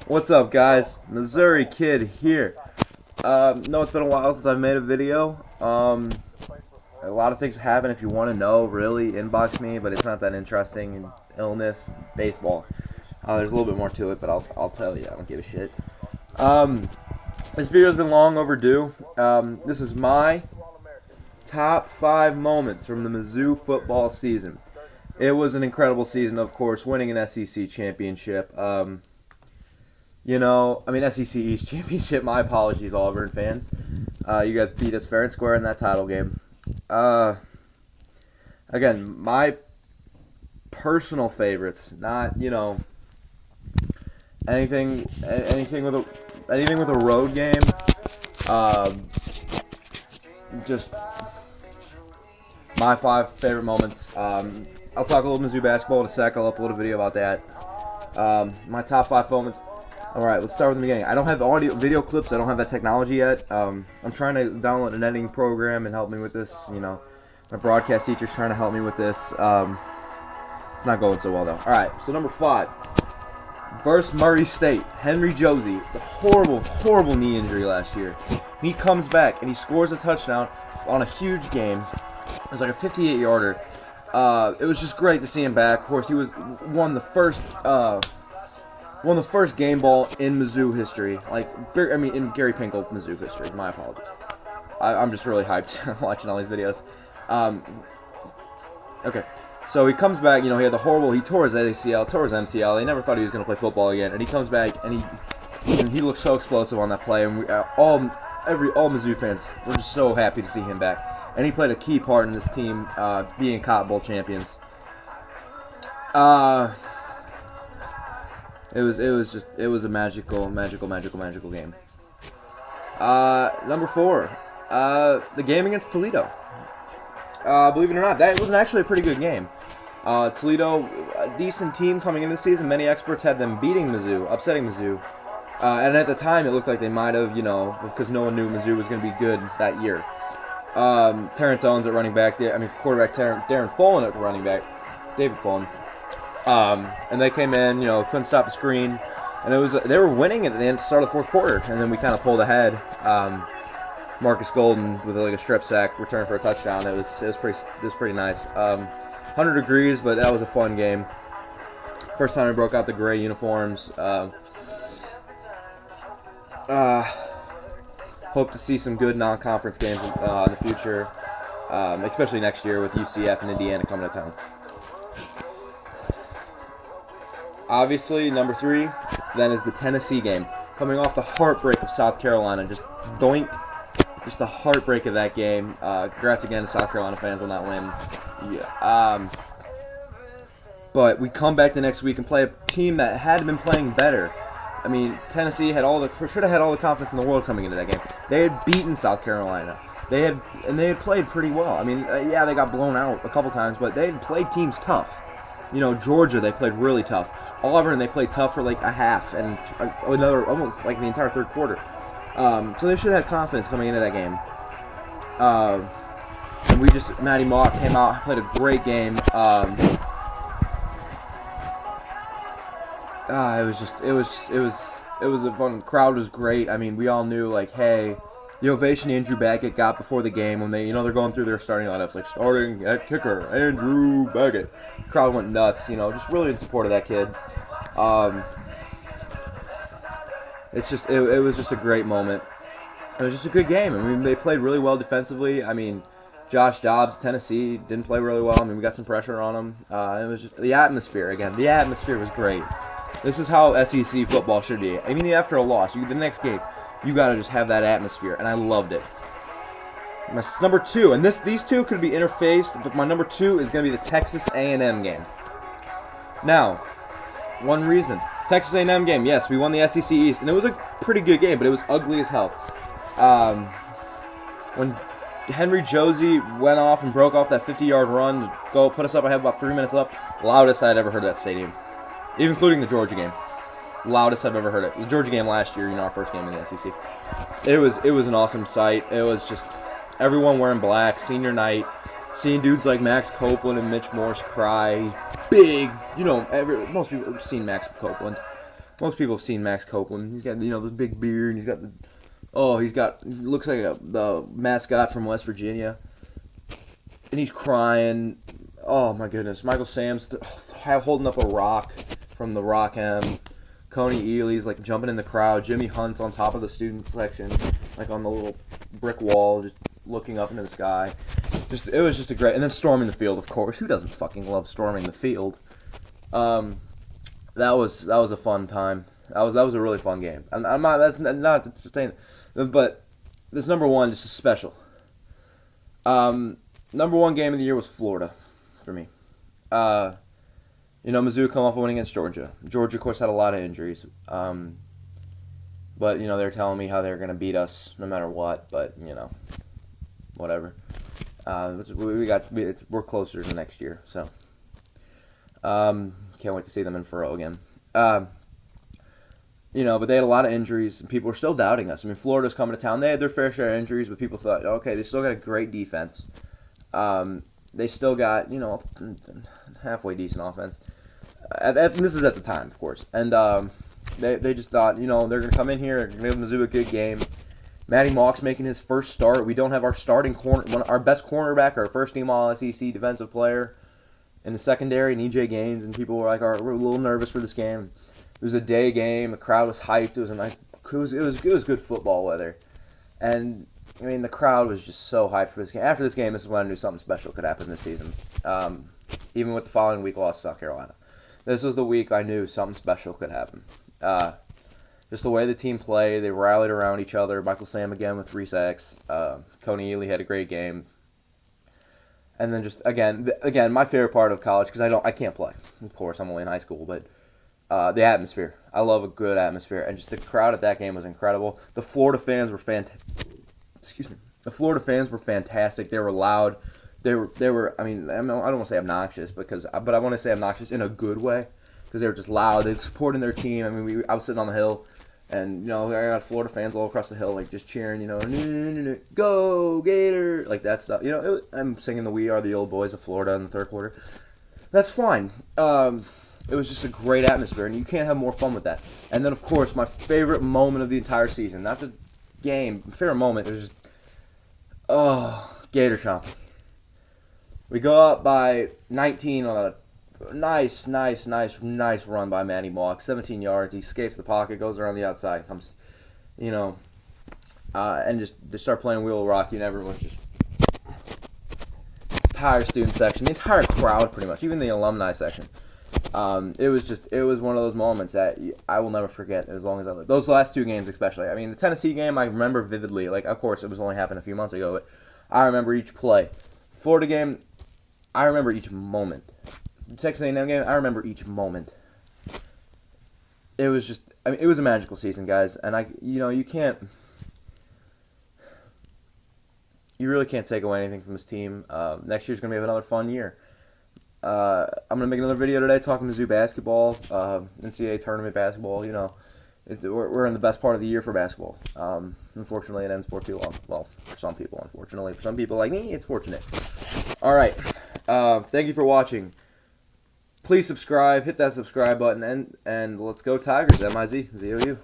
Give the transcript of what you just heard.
What's up, guys? Missouri Kid here. No, it's been a while since I've made a video. A lot of things happen. If you want to know, really, inbox me, but it's not that interesting. Illness, baseball. There's a little bit more to it, but I'll tell you. I don't give a shit. This video's been long overdue. This is my top 5 moments from the Mizzou football season. It was an incredible season, of course, winning an SEC championship. SEC East championship. My apologies, Auburn fans. You guys beat us fair and square in that title game. Again, my personal favorites, not anything with a road game. Just my 5 favorite moments. I'll talk a little Mizzou basketball in a sec. I'll upload a video about that. My top 5 moments. Alright, let's start with the beginning. I don't have video clips. I don't have that technology yet. I'm trying to download an editing program and help me with this. My broadcast teacher's trying to help me with this. It's not going so well, though. Alright, so number 5. Versus Murray State. Henry Josie. The horrible knee injury last year. He comes back and he scores a touchdown on a huge game. It was like a 58-yarder. It was just great to see him back. Of course, he won the first game ball in Mizzou history. In Gary Pinkel Mizzou history. My apologies. I'm just really hyped watching all these videos. Okay, so he comes back. He had he tore his ACL, tore his MCL. They never thought he was going to play football again, and he comes back and he looks so explosive on that play. And all Mizzou fans were just so happy to see him back. And he played a key part in this team being Cotton Bowl champions. It was a magical game. Number 4, the game against Toledo. Believe it or not, that was actually a pretty good game. Toledo, a decent team coming into the season. Many experts had them beating Mizzou, upsetting Mizzou. And at the time, it looked like they might have, because no one knew Mizzou was going to be good that year. Terrence Owens at running back. Quarterback Darren Follen at running back. David Follen. And they came in, couldn't stop the screen, and they were winning at the start of the 4th quarter, and then we kind of pulled ahead. Marcus Golden with a strip sack, return for a touchdown. It was pretty nice. 100 degrees, but that was a fun game. First time we broke out the gray uniforms. Hope to see some good non-conference games in the future, especially next year with UCF and Indiana coming to town. Obviously, number 3, then is the Tennessee game. Coming off the heartbreak of South Carolina, just the heartbreak of that game. Congrats again to South Carolina fans on that win. Yeah. But we come back the next week and play a team that had been playing better. Tennessee should have had all the confidence in the world coming into that game. They had beaten South Carolina. They had played pretty well. Yeah, they got blown out a couple times, but they had played teams tough. Georgia, they played really tough. Auburn, they played tough for like a half and another, almost like the entire 3rd quarter. So they should have had confidence coming into that game. And Matty Mock came out, played a great game. It was a fun. Crowd was great. We all knew hey, the ovation Andrew Baggett got before the game when they're going through their starting lineups, starting at kicker Andrew Baggett. The crowd went nuts. Just really in support of that kid. It was just a great moment. It was just a good game. They played really well defensively. Josh Dobbs, Tennessee, didn't play really well. We got some pressure on them. It was just the atmosphere again. The atmosphere was great. This is how SEC football should be. After a loss, the next game, you gotta just have that atmosphere, and I loved it. My number 2, and these two could be interfaced, but my number 2 is gonna be the Texas A&M game. Now, one reason. Texas A&M game, yes, we won the SEC East, and it was a pretty good game, but it was ugly as hell. When Henry Josie went off and broke off that 50-yard run to go put us up ahead about 3 minutes left, loudest I'd ever heard that stadium, even including the Georgia game. Loudest I've ever heard it. The Georgia game last year, our first game in the SEC. It was an awesome sight. It was just everyone wearing black, senior night. Seeing dudes like Max Copeland and Mitch Morse cry. He's big. Most people have seen Max Copeland. Most people have seen Max Copeland. He's got, this big beard, and he looks like the mascot from West Virginia. And he's crying. Oh, my goodness. Michael Sam's holding up a rock from the Rock M. Coney Ely's, like, jumping in the crowd. Jimmy Hunt's on top of the student section, like, on the little brick wall, just looking up into the sky. It was just a great... And then storming the field, of course. Who doesn't fucking love storming the field? That was a fun time. That was a really fun game. I'm not... That's not to sustain... But this number one just is special. Number one game of the year was Florida, for me. Mizzou come off winning against Georgia. Georgia, of course, had a lot of injuries. But, they're telling me how they're going to beat us no matter what. But, whatever. We're closer to next year, so. Can't wait to see them in Furrow again. But they had a lot of injuries, and people were still doubting us. I mean, Florida's coming to town. They had their fair share of injuries, but people thought, okay, they still got a great defense. They still got, halfway decent offense. This is at the time, of course. And they just thought, they're going to come in here, they're going to give Mizzou a good game. Matty Mock's making his first start. We don't have our starting our best cornerback, our first-team All-SEC defensive player in the secondary, and EJ Gaines, and people were like, all right, we're a little nervous for this game. It was a day game. The crowd was hyped. It was good football weather. And, the crowd was just so hyped for this game. After this game, this is when I knew something special could happen this season. Even with the following week loss to South Carolina. This was the week I knew something special could happen. Just the way the team played, they rallied around each other. Michael Sam again with 3 sacks. Coney Ely had a great game. And then just, again, my favorite part of college, because I can't play. Of course, I'm only in high school, but the atmosphere. I love a good atmosphere. And just the crowd at that game was incredible. The Florida fans were fantastic. The Florida fans were fantastic. They were loud. They were. I don't want to say obnoxious, but I want to say obnoxious in a good way, because they were just loud. They were supporting their team. I was sitting on the hill, and I got Florida fans all across the hill, like just cheering, go Gator, like that stuff. I'm singing the "We Are the Old Boys of Florida" in the third quarter. That's fine. It was just a great atmosphere, and you can't have more fun with that. And then, of course, my favorite moment of the entire season, not the game, favorite moment, it was just, Gator chomping. We go up by 19 on a nice run by Matty Mock. 17 yards. He escapes the pocket, goes around the outside, comes, and just they start playing Wheel of Rocky, and everyone's just, this entire student section, the entire crowd pretty much, even the alumni section. It was one of those moments that I will never forget as long as I live. Those last 2 games especially. The Tennessee game I remember vividly. Like, of course, it was only happened a few months ago, but I remember each play. Florida game, I remember each moment. The Texas A&M game, I remember each moment. It was just, it was a magical season, guys, and you really can't take away anything from this team. Next year's gonna be another fun year. I'm going to make another video today talking Mizzou basketball, NCAA tournament basketball. We're in the best part of the year for basketball. Unfortunately, it ends for too long. Well, for some people, unfortunately. For some people like me, it's fortunate. All right. Thank you for watching. Please subscribe. Hit that subscribe button. And let's go Tigers. MIzzou.